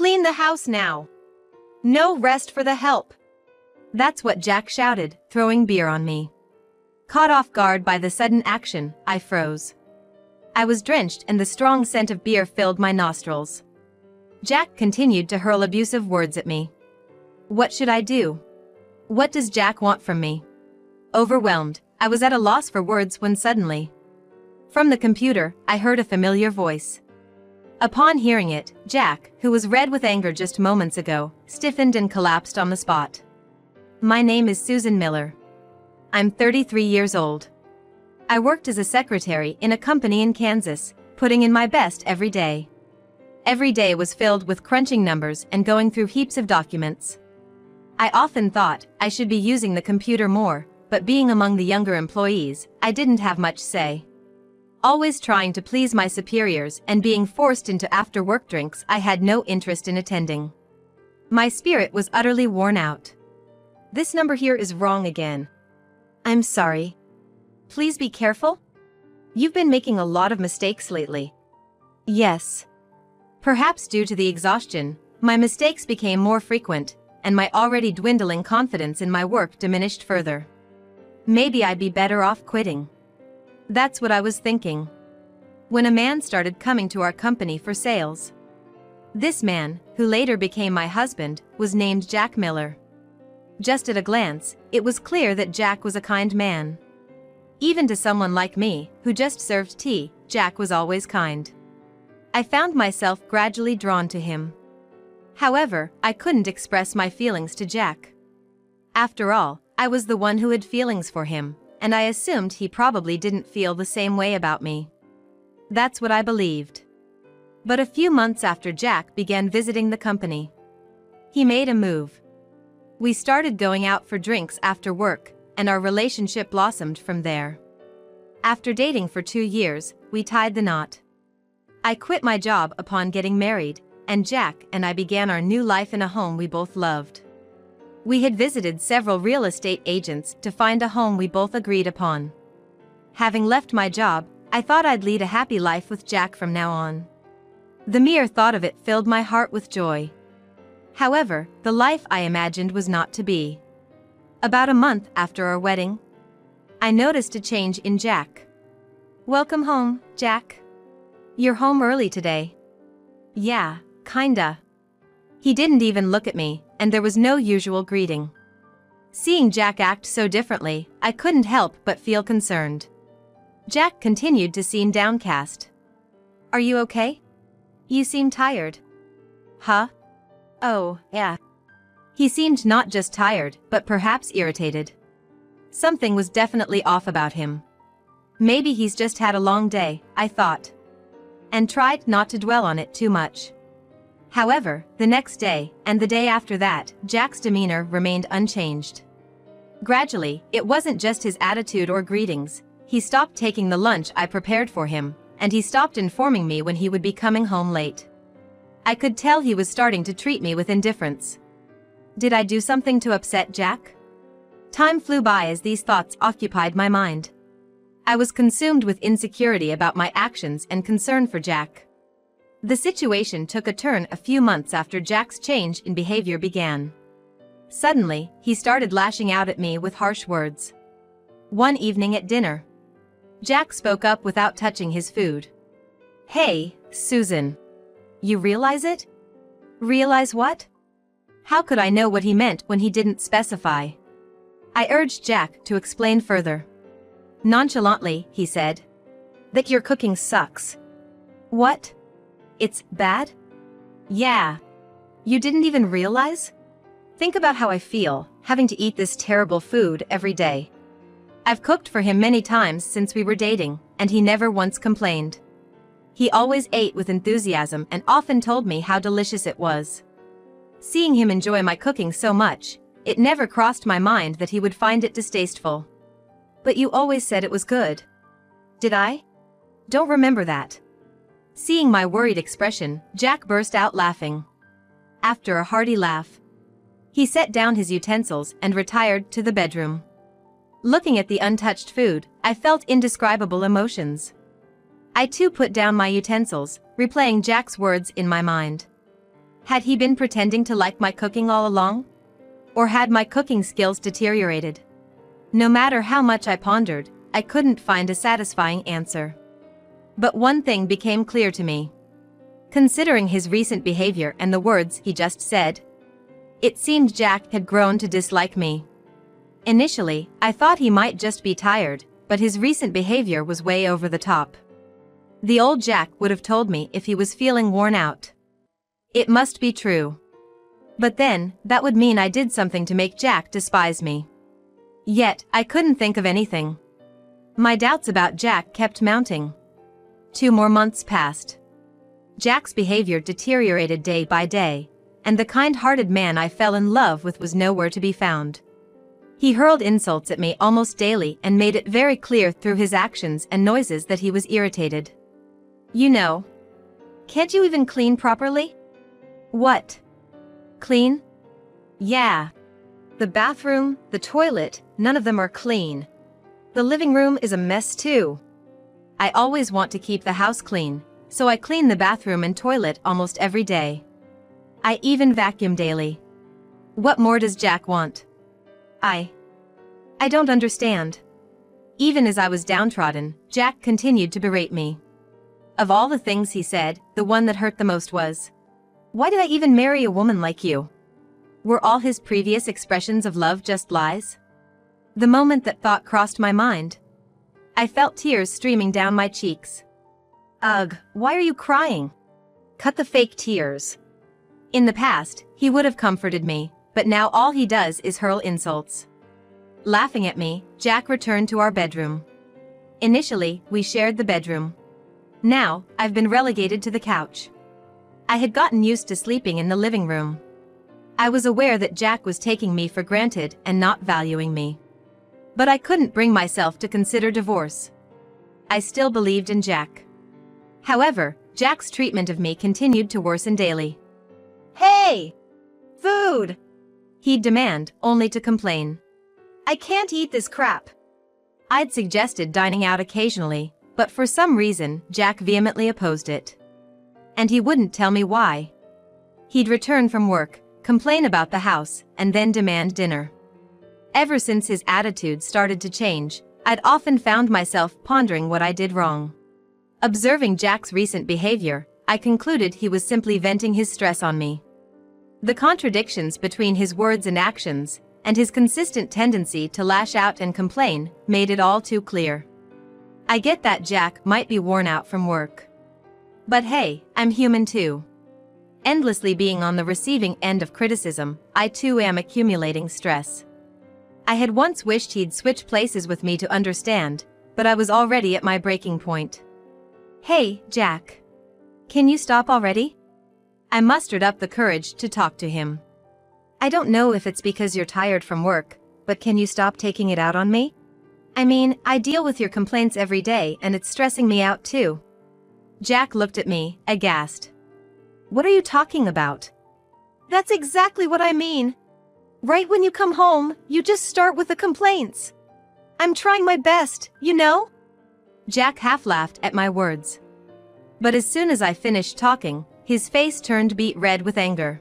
Clean the house now. No rest for the help. That's what Jack shouted, throwing beer on me. Caught off guard by the sudden action, I froze. I was drenched and the strong scent of beer filled my nostrils. Jack continued to hurl abusive words at me. What should I do? What does Jack want from me? Overwhelmed, I was at a loss for words when suddenly, from the computer, I heard a familiar voice. Upon hearing it, Jack, who was red with anger just moments ago, stiffened and collapsed on the spot. My name is Susan Miller. I'm 33 years old. I worked as a secretary in a company in Kansas, putting in my best every day. Every day was filled with crunching numbers and going through heaps of documents. I often thought I should be using the computer more, but being among the younger employees, I didn't have much say. Always trying to please my superiors and being forced into after-work drinks I had no interest in attending. My spirit was utterly worn out. This number here is wrong again. I'm sorry. Please be careful. You've been making a lot of mistakes lately. Yes. Perhaps due to the exhaustion, my mistakes became more frequent, and my already dwindling confidence in my work diminished further. Maybe I'd be better off quitting. That's what I was thinking, when a man started coming to our company for sales. This man, who later became my husband, was named Jack Miller. Just at a glance, it was clear that Jack was a kind man. Even to someone like me, who just served tea, Jack was always kind. I found myself gradually drawn to him. However, I couldn't express my feelings to Jack. After all, I was the one who had feelings for him, and I assumed he probably didn't feel the same way about me. That's what I believed. But a few months after Jack began visiting the company, he made a move. We started going out for drinks after work, and our relationship blossomed from there. After dating for 2 years, we tied the knot. I quit my job upon getting married, and Jack and I began our new life in a home we both loved. We had visited several real estate agents to find a home we both agreed upon. Having left my job, I thought I'd lead a happy life with Jack from now on. The mere thought of it filled my heart with joy. However, the life I imagined was not to be. About a month after our wedding, I noticed a change in Jack. Welcome home, Jack. You're home early today. Yeah, kinda. He didn't even look at me, and there was no usual greeting. Seeing Jack act so differently, I couldn't help but feel concerned. Jack continued to seem downcast. Are you okay? You seem tired. Huh? Oh, yeah. He seemed not just tired, but perhaps irritated. Something was definitely off about him. Maybe he's just had a long day, I thought, and tried not to dwell on it too much. However, the next day, and the day after that, Jack's demeanor remained unchanged. Gradually, it wasn't just his attitude or greetings. He stopped taking the lunch I prepared for him, and he stopped informing me when he would be coming home late. I could tell he was starting to treat me with indifference. Did I do something to upset Jack? Time flew by as these thoughts occupied my mind. I was consumed with insecurity about my actions and concern for Jack. The situation took a turn a few months after Jack's change in behavior began. Suddenly, he started lashing out at me with harsh words. One evening at dinner, Jack spoke up without touching his food. Hey, Susan. You realize it? Realize what? How could I know what he meant when he didn't specify? I urged Jack to explain further. Nonchalantly, he said, that your cooking sucks. What? It's bad? Yeah. You didn't even realize? Think about how I feel, having to eat this terrible food every day. I've cooked for him many times since we were dating, and he never once complained. He always ate with enthusiasm and often told me how delicious it was. Seeing him enjoy my cooking so much, it never crossed my mind that he would find it distasteful. But you always said it was good. Did I? Don't remember that. Seeing my worried expression, Jack burst out laughing. After a hearty laugh, he set down his utensils and retired to the bedroom. Looking at the untouched food, I felt indescribable emotions. I too put down my utensils, replaying Jack's words in my mind. Had he been pretending to like my cooking all along? Or had my cooking skills deteriorated? No matter how much I pondered, I couldn't find a satisfying answer. But one thing became clear to me. Considering his recent behavior and the words he just said, it seemed Jack had grown to dislike me. Initially, I thought he might just be tired, but his recent behavior was way over the top. The old Jack would have told me if he was feeling worn out. It must be true. But then, that would mean I did something to make Jack despise me. Yet, I couldn't think of anything. My doubts about Jack kept mounting. 2 more months passed. Jack's behavior deteriorated day by day, and the kind-hearted man I fell in love with was nowhere to be found. He hurled insults at me almost daily and made it very clear through his actions and noises that he was irritated. You know. Can't you even clean properly? What? Clean? Yeah. The bathroom, the toilet, none of them are clean. The living room is a mess too. I always want to keep the house clean, so I clean the bathroom and toilet almost every day. I even vacuum daily. What more does Jack want? I don't understand. Even as I was downtrodden, Jack continued to berate me. Of all the things he said, the one that hurt the most was, "Why did I even marry a woman like you?" Were all his previous expressions of love just lies? The moment that thought crossed my mind, I felt tears streaming down my cheeks. Ugh, why are you crying? Cut the fake tears. In the past, he would have comforted me, but now all he does is hurl insults. Laughing at me, Jack returned to our bedroom. Initially, we shared the bedroom. Now, I've been relegated to the couch. I had gotten used to sleeping in the living room. I was aware that Jack was taking me for granted and not valuing me. But I couldn't bring myself to consider divorce. I still believed in Jack. However, Jack's treatment of me continued to worsen daily. "Hey! Food!" he'd demand, only to complain. "I can't eat this crap." I'd suggested dining out occasionally, but for some reason, Jack vehemently opposed it. And he wouldn't tell me why. He'd return from work, complain about the house, and then demand dinner. Ever since his attitude started to change, I'd often found myself pondering what I did wrong. Observing Jack's recent behavior, I concluded he was simply venting his stress on me. The contradictions between his words and actions, and his consistent tendency to lash out and complain, made it all too clear. I get that Jack might be worn out from work. But hey, I'm human too. Endlessly being on the receiving end of criticism, I too am accumulating stress. I had once wished he'd switch places with me to understand, but I was already at my breaking point. "Hey, Jack. Can you stop already?" I mustered up the courage to talk to him. "I don't know if it's because you're tired from work, but can you stop taking it out on me? I mean, I deal with your complaints every day and it's stressing me out too." Jack looked at me, aghast. "What are you talking about?" "That's exactly what I mean. Right when you come home, you just start with the complaints. I'm trying my best, you know?" Jack half laughed at my words. But as soon as I finished talking, his face turned beet red with anger.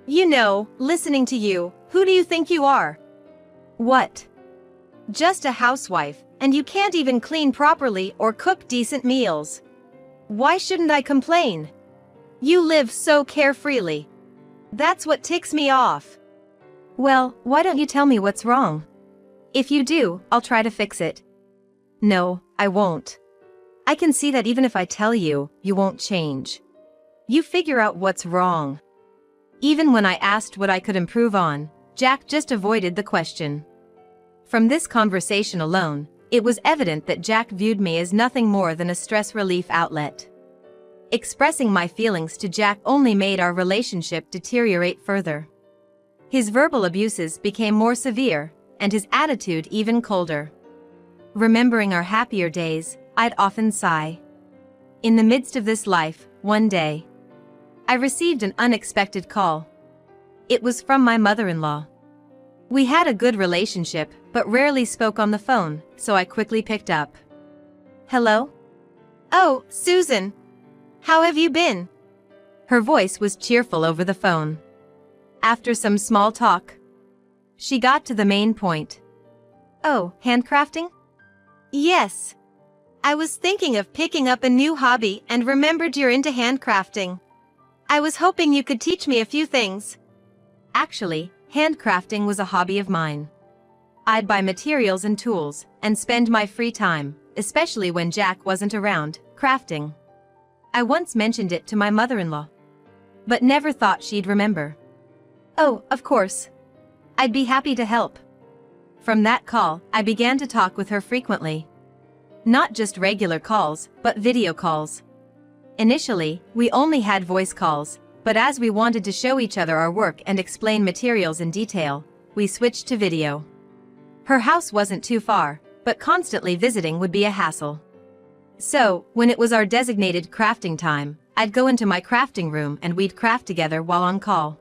"You know, listening to you, who do you think you are?" "What?" "Just a housewife, and you can't even clean properly or cook decent meals. Why shouldn't I complain? You live so carefreely. That's what ticks me off." "Well, why don't you tell me what's wrong? If you do, I'll try to fix it." "No, I won't. I can see that even if I tell you, you won't change. You figure out what's wrong." Even when I asked what I could improve on, Jack just avoided the question. From this conversation alone, it was evident that Jack viewed me as nothing more than a stress relief outlet. Expressing my feelings to Jack only made our relationship deteriorate further. His verbal abuses became more severe, and his attitude even colder. Remembering our happier days, I'd often sigh. In the midst of this life, one day, I received an unexpected call. It was from my mother-in-law. We had a good relationship, but rarely spoke on the phone, so I quickly picked up. "Hello?" "Oh, Susan. How have you been?" Her voice was cheerful over the phone. After some small talk, she got to the main point. "Oh, handcrafting?" "Yes. I was thinking of picking up a new hobby and remembered you're into handcrafting. I was hoping you could teach me a few things." Actually, handcrafting was a hobby of mine. I'd buy materials and tools and spend my free time, especially when Jack wasn't around, crafting. I once mentioned it to my mother-in-law, but never thought she'd remember. "Oh, of course. I'd be happy to help." From that call, I began to talk with her frequently. Not just regular calls, but video calls. Initially, we only had voice calls, but as we wanted to show each other our work and explain materials in detail, we switched to video. Her house wasn't too far, but constantly visiting would be a hassle. So, when it was our designated crafting time, I'd go into my crafting room and we'd craft together while on call.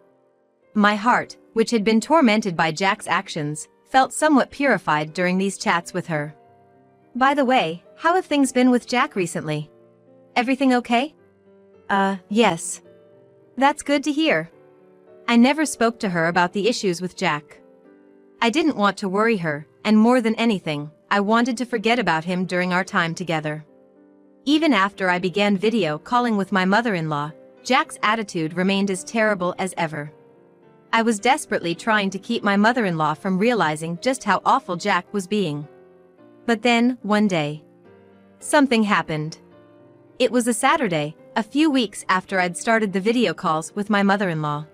My heart, which had been tormented by Jack's actions, felt somewhat purified during these chats with her. "By the way, how have things been with Jack recently? Everything okay?" Yes. That's good to hear." I never spoke to her about the issues with Jack. I didn't want to worry her, and more than anything, I wanted to forget about him during our time together. Even after I began video calling with my mother-in-law, Jack's attitude remained as terrible as ever. I was desperately trying to keep my mother-in-law from realizing just how awful Jack was being. But then, one day, something happened. It was a Saturday, a few weeks after I'd started the video calls with my mother-in-law.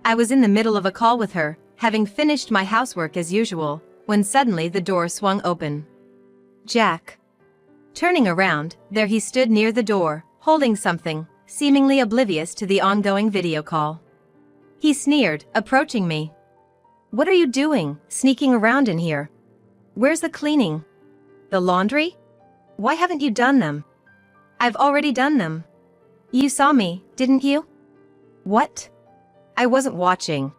I was in the middle of a call with her, having finished my housework as usual, when suddenly the door swung open. Jack. Turning around, there he stood near the door, holding something, seemingly oblivious to the ongoing video call. He sneered, approaching me. "What are you doing, sneaking around in here? Where's the cleaning? The laundry? Why haven't you done them?" "I've already done them. You saw me, didn't you?" "What?" "I wasn't watching."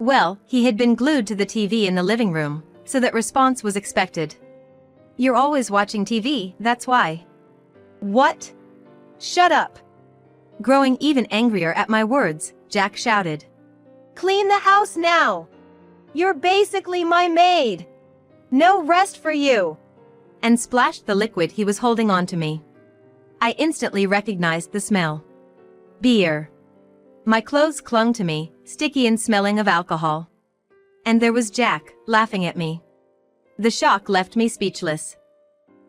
Well, he had been glued to the TV in the living room, so that response was expected. "You're always watching TV, that's why." "What?" "Shut up." Growing even angrier at my words, Jack shouted. "Clean the house now! You're basically my maid! No rest for you!" And splashed the liquid he was holding onto me. I instantly recognized the smell. Beer. My clothes clung to me, sticky and smelling of alcohol. And there was Jack, laughing at me. The shock left me speechless.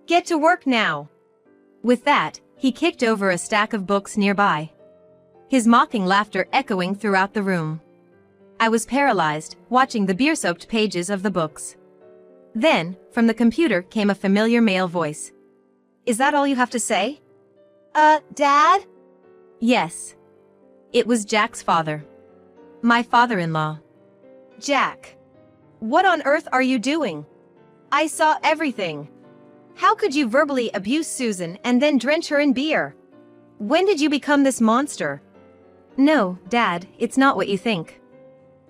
"Get to work now!" With that, he kicked over a stack of books nearby, his mocking laughter echoing throughout the room. I was paralyzed, watching the beer-soaked pages of the books. Then, from the computer came a familiar male voice. "Is that all you have to say?" Dad?" Yes. It was Jack's father. My father-in-law. "Jack. What on earth are you doing? I saw everything. How could you verbally abuse Susan and then drench her in beer? When did you become this monster?" "No, Dad, it's not what you think."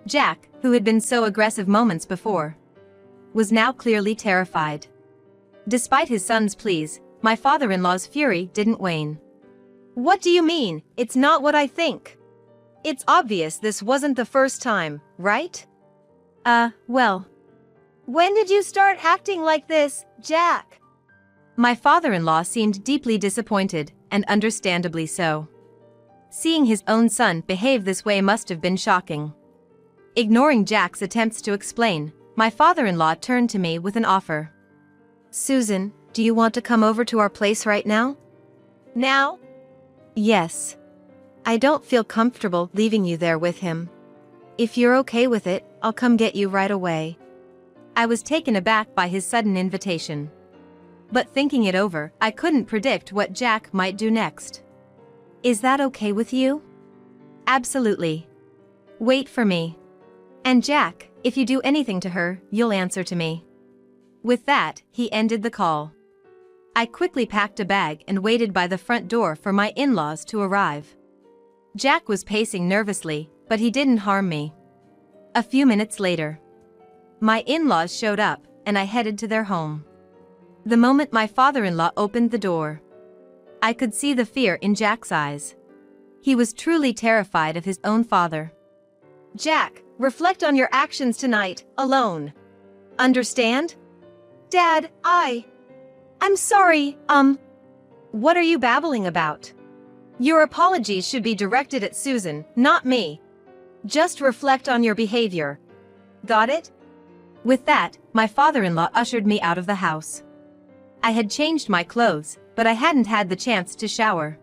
Jack, who had been so aggressive moments before, was now clearly terrified. Despite his son's pleas, my father-in-law's fury didn't wane. "What do you mean, it's not what I think? It's obvious this wasn't the first time, right?" Well. "When did you start acting like this, Jack?" My father-in-law seemed deeply disappointed, and understandably so. Seeing his own son behave this way must have been shocking. Ignoring Jack's attempts to explain, my father-in-law turned to me with an offer. "Susan, do you want to come over to our place right now?" "Now?" "Yes. I don't feel comfortable leaving you there with him. If you're okay with it, I'll come get you right away." I was taken aback by his sudden invitation. But thinking it over, I couldn't predict what Jack might do next. "Is that okay with you?" "Absolutely. Wait for me. And Jack, if you do anything to her, you'll answer to me." With that, he ended the call. I quickly packed a bag and waited by the front door for my in-laws to arrive. Jack was pacing nervously, but he didn't harm me. A few minutes later, my in-laws showed up, and I headed to their home. The moment my father-in-law opened the door, I could see the fear in Jack's eyes. He was truly terrified of his own father. Jack, reflect on your actions tonight, alone. Understand? Dad, I'm sorry, What are you babbling about? Your apologies should be directed at Susan, not me. Just reflect on your behavior. Got it? With that, my father-in-law ushered me out of the house. I had changed my clothes, but I hadn't had the chance to shower.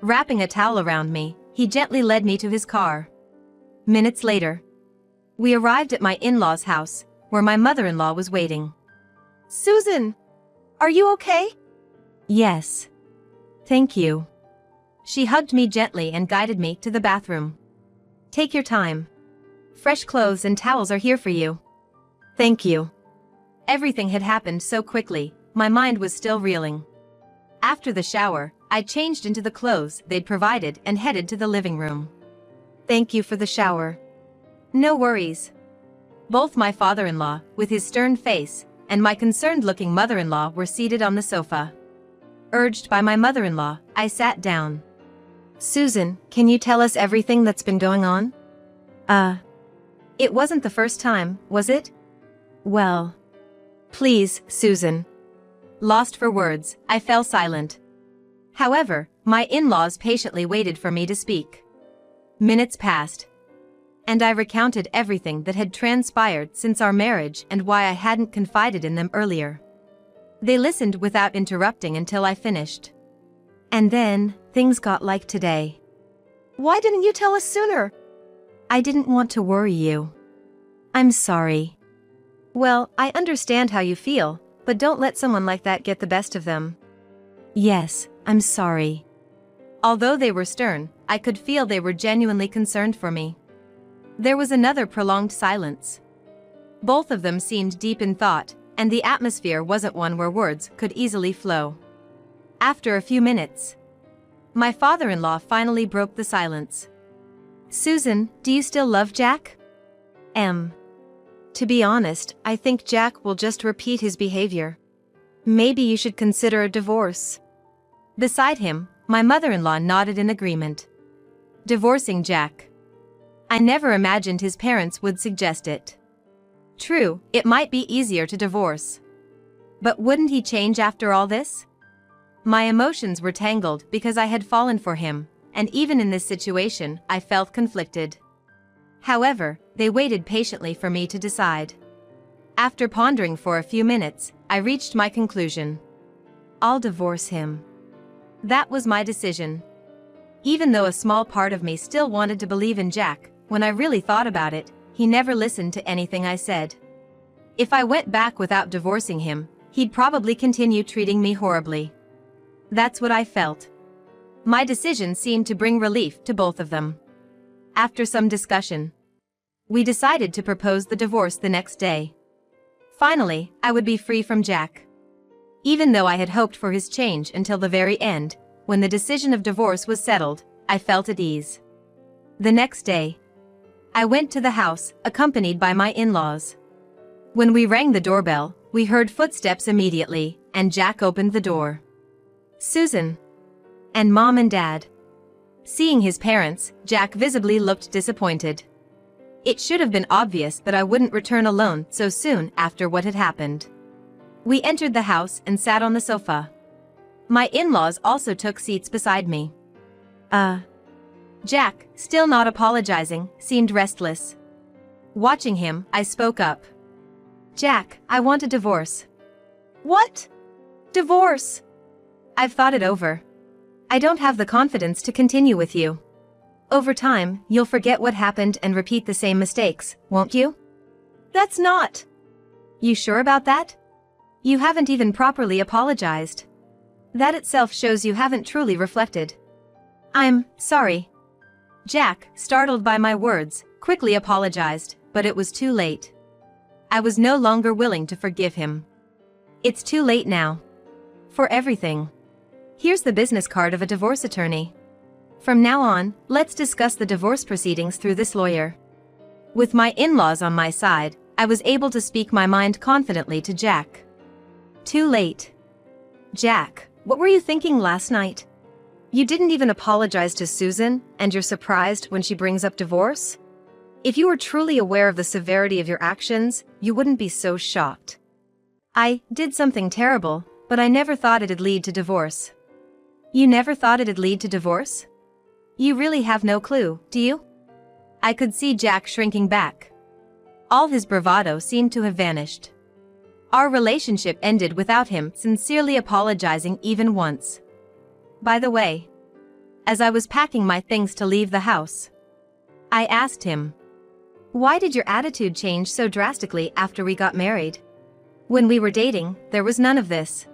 Wrapping a towel around me, he gently led me to his car. Minutes later, we arrived at my in-laws' house, where my mother-in-law was waiting. Susan, are you okay? Yes. Thank you. She hugged me gently and guided me to the bathroom. Take your time. Fresh clothes and towels are here for you. Thank you. Everything had happened so quickly, my mind was still reeling. After the shower, I changed into the clothes they'd provided and headed to the living room. Thank you for the shower. No worries. Both my father-in-law, with his stern face, and my concerned-looking mother-in-law were seated on the sofa. Urged by my mother-in-law, I sat down. Susan, can you tell us everything that's been going on? It wasn't the first time, was it? Well. Please, Susan. Lost for words, I fell silent. However, my in-laws patiently waited for me to speak. Minutes passed, and I recounted everything that had transpired since our marriage and why I hadn't confided in them earlier. They listened without interrupting until I finished. And then, things got like today. Why didn't you tell us sooner? I didn't want to worry you. I'm sorry. Well, I understand how you feel, but don't let someone like that get the best of them. Yes, I'm sorry. Although they were stern, I could feel they were genuinely concerned for me. There was another prolonged silence. Both of them seemed deep in thought, and the atmosphere wasn't one where words could easily flow. After a few minutes, my father-in-law finally broke the silence. Susan, do you still love Jack? To be honest, I think Jack will just repeat his behavior. Maybe you should consider a divorce. Beside him, my mother-in-law nodded in agreement. Divorcing Jack. I never imagined his parents would suggest it. True, it might be easier to divorce. But wouldn't he change after all this? My emotions were tangled because I had fallen for him, and even in this situation, I felt conflicted. However, they waited patiently for me to decide. After pondering for a few minutes, I reached my conclusion. I'll divorce him. That was my decision. Even though a small part of me still wanted to believe in Jack, when I really thought about it, he never listened to anything I said. If I went back without divorcing him, he'd probably continue treating me horribly. That's what I felt. My decision seemed to bring relief to both of them. After some discussion, we decided to propose the divorce the next day. Finally, I would be free from Jack. Even though I had hoped for his change until the very end, when the decision of divorce was settled, I felt at ease. The next day, I went to the house, accompanied by my in-laws. When we rang the doorbell, we heard footsteps immediately, and Jack opened the door. Susan. And Mom and Dad. Seeing his parents, Jack visibly looked disappointed. It should have been obvious that I wouldn't return alone so soon after what had happened. We entered the house and sat on the sofa. My in-laws also took seats beside me. Jack, still not apologizing, seemed restless. Watching him, I spoke up. Jack, I want a divorce. What? Divorce? I've thought it over. I don't have the confidence to continue with you. Over time, you'll forget what happened and repeat the same mistakes, won't you? That's not. You sure about that? You haven't even properly apologized. That itself shows you haven't truly reflected. I'm sorry. Jack, startled by my words, quickly apologized, but it was too late. I was no longer willing to forgive him. It's too late now. For everything. Here's the business card of a divorce attorney. From now on, let's discuss the divorce proceedings through this lawyer. With my in-laws on my side, I was able to speak my mind confidently to Jack. Too late. Jack, what were you thinking last night? You didn't even apologize to Susan, and you're surprised when she brings up divorce? If you were truly aware of the severity of your actions, you wouldn't be so shocked. I did something terrible, but I never thought it'd lead to divorce. You never thought it'd lead to divorce? You really have no clue, do you? I could see Jack shrinking back. All his bravado seemed to have vanished. Our relationship ended without him sincerely apologizing even once. By the way, as I was packing my things to leave the house, I asked him, "Why did your attitude change so drastically after we got married? When we were dating, there was none of this."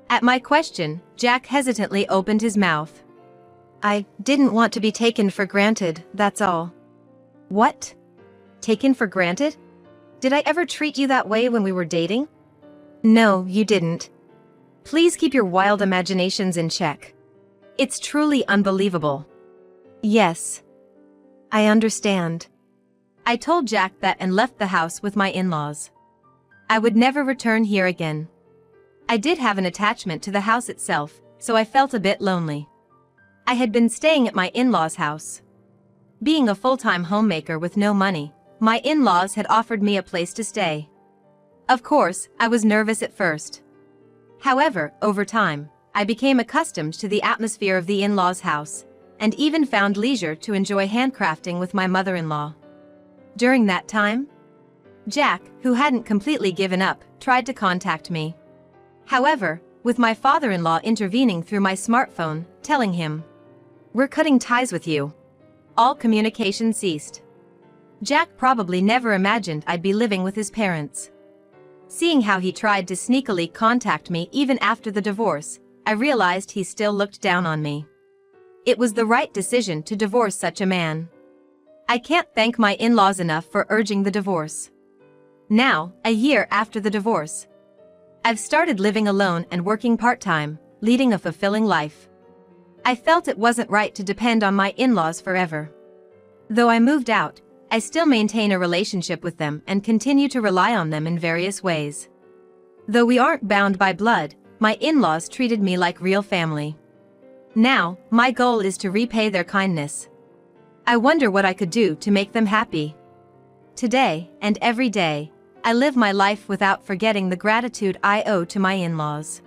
At my question, Jack hesitantly opened his mouth. "I didn't want to be taken for granted, that's all." What? Taken for granted? Did I ever treat you that way when we were dating? No, you didn't. Please keep your wild imaginations in check. It's truly unbelievable. Yes. I understand. I told Jack that and left the house with my in-laws. I would never return here again. I did have an attachment to the house itself, so I felt a bit lonely. I had been staying at my in-laws' house. Being a full-time homemaker with no money, my in-laws had offered me a place to stay. Of course, I was nervous at first. However, over time, I became accustomed to the atmosphere of the in-laws' house, and even found leisure to enjoy handcrafting with my mother-in-law. During that time, Jack, who hadn't completely given up, tried to contact me. However, with my father-in-law intervening through my smartphone, telling him, "We're cutting ties with you," all communication ceased. Jack probably never imagined I'd be living with his parents. Seeing how he tried to sneakily contact me even after the divorce, I realized he still looked down on me. It was the right decision to divorce such a man. I can't thank my in-laws enough for urging the divorce. Now, a year after the divorce, I've started living alone and working part-time, leading a fulfilling life. I felt it wasn't right to depend on my in-laws forever. Though I moved out, I still maintain a relationship with them and continue to rely on them in various ways. Though we aren't bound by blood, my in-laws treated me like real family. Now, my goal is to repay their kindness. I wonder what I could do to make them happy. Today, and every day, I live my life without forgetting the gratitude I owe to my in-laws.